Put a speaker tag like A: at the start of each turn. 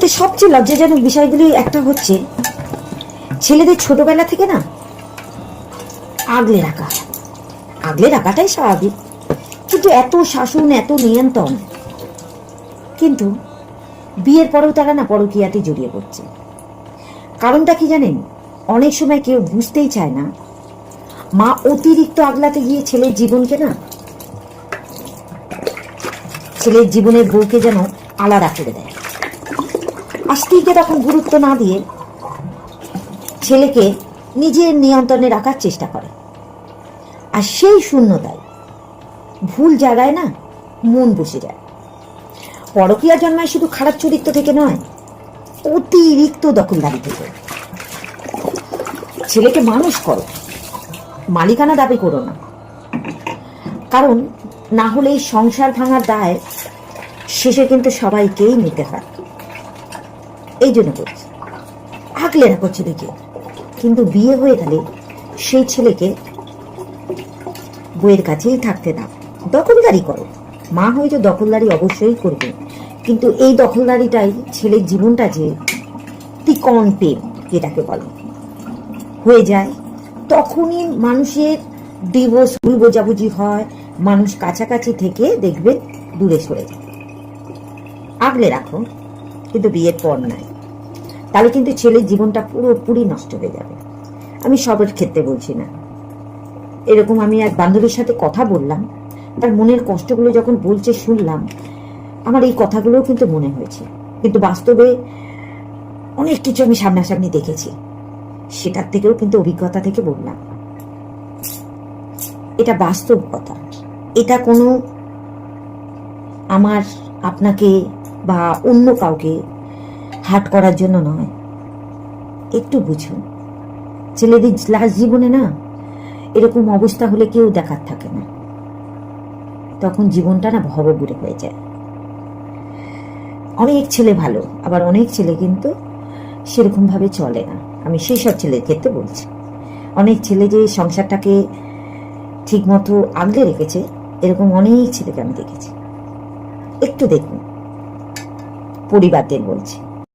A: এতে সবচেয়ে লজ্জাজনক বিষয়গুলি একটা হচ্ছে, ছেলেদের ছোটবেলা থেকে না আগলে রাখা। আগলে রাখাটাই স্বাভাবিক, কিন্তু এত শাসন, এত নিয়ন্ত্রণ, কিন্তু বিয়ের পরেও তারা না পরকীয়াতে জড়িয়ে পড়ছে। কারণটা কি জানেন? অনেক সময় কেউ বুঝতেই চায় না, মা অতিরিক্ত আগলাতে গিয়ে ছেলের জীবনকে না, ছেলের জীবনের বউকে যেন আলাদা করে দেয়। আর স্ত্রীকে তখন গুরুত্ব না দিয়ে ছেলেকে নিজের নিয়ন্ত্রণে রাখার চেষ্টা করে। আর সেই শূন্যতায় ভুল জায়গায় না মন বসে যায়। পরকীয়া জন্মায় শুধু খারাপ চরিত্র থেকে নয়, অতিরিক্ত দখলদারি থেকে। ছেলেকে মানুষ করো, মালিকানা দাবি করো না, কারণ না হলে এই সংসার ভাঙার দায় শেষে কিন্তু সবাইকেই নিতে হয়। এই জন্য করছি, আগলে রাখো ছেলেকে, কিন্তু বিয়ে হয়ে গেলে সেই ছেলেকে বইয়ের কাছেই থাকতে দাও। দখলদারি করো, মা হয়তো দখলদারি অবশ্যই করবে, কিন্তু এই দখলদারিটাই ছেলের জীবনটা যে তিকন প্রেম যেটাকে বলে হয়ে যায়, তখনই মানুষের ডিভোর্স, ভুল বোঝাবুঝি হয়, মানুষ কাছাকাছি থেকে দেখবেন দূরে সরে যায়। আগলে রাখো, কিন্তু বিয়ের পর নাই, তাহলে কিন্তু ছেলের জীবনটা পুরোপুরি নষ্ট হয়ে যাবে। আমি সবের ক্ষেত্রে বলছি না। এরকম আমি এক বান্ধবীর সাথে কথা বললাম, তার মনের কষ্টগুলো যখন বলছে শুনলাম, আমার এই কথাগুলোও কিন্তু মনে হয়েছে। কিন্তু বাস্তবে অনেক কিছু আমি সামনাসামনি দেখেছি, সেটার থেকেও কিন্তু অভিজ্ঞতা থেকে বললাম। এটা বাস্তব কথা, এটা কোনো আমার আপনাকে বা অন্য কাউকে হার্ট করার জন্য নয়। একটু বুঝুন, ছেলেদের লাস্ট জীবনে না এরকম অবস্থা হলে কেউ দেখার থাকে না, তখন জীবনটা না ভবঘুরে হয়ে যায়। অনেক ছেলে ভালো, আবার অনেক ছেলে কিন্তু সেরকম ভাবে চলে না। আমি সেই সব ছেলের ক্ষেত্রে বলছি। অনেক ছেলে যে সংসারটাকে ঠিক মতো আগলে রেখেছে, এরকম অনেক ছেলেকে আমি দেখেছি। একটু দেখুন, পরিবারদের বলছি।